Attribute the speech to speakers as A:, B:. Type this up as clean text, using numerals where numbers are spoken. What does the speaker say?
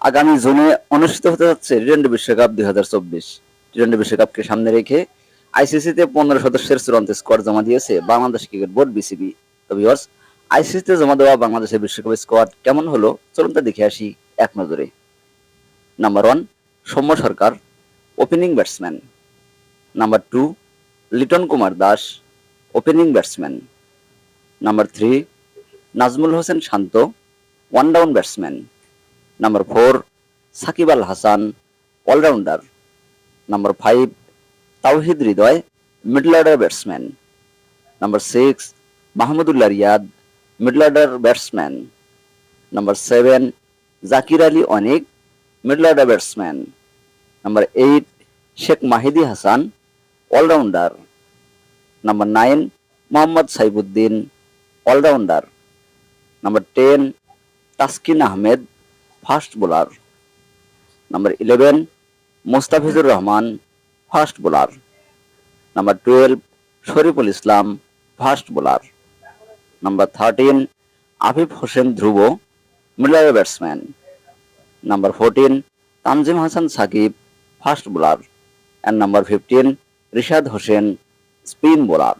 A: আগামী জুনে অনুষ্ঠিত হতে যাচ্ছে টি-20 বিশ্বকাপ 2024। টি-20 বিশ্বকাপকে সামনে রেখে আইসিসিতে 15 সদস্যের চূড়ান্ত স্কোয়াড জমা দিয়েছে বাংলাদেশ ক্রিকেট বোর্ড বিসিবি। তো ভিউয়ার্স, আইসিসিতে জমা দেওয়া বাংলাদেশের বিশ্বকাপ স্কোয়াড কেমন হলো চলুন তা দেখে আসি এক নজরে। Number 1 Soumya Sarkar, opening batsman. Number 2 Liton Kumar Das, opening batsman. Number 3 Najmul Hossain Shanto, one down batsman. Number 4 Shakib Al Hasan, allrounder. Number 5 Towhid Hridoy, middle order batsman. Number 6 Mahmudullah Riyad, middle order batsman. Number 7 Jaker Ali Anik, middle order batsman. Number 8 Sheikh Mahedi Hasan, allrounder. Number 9 Mohammad Saifuddin, allrounder. Number 10 Taskin Ahmed, fast bowler. Number 11 Mustafizur Rahman, fast bowler. Number 12 Shoriful Islam, fast bowler. Number 13 Afif Hossain Dhruba, middle order batsman. Number 14 Tanzim Hasan Sakib, fast bowler. And number 15 Rishad Hossain, spin bowler.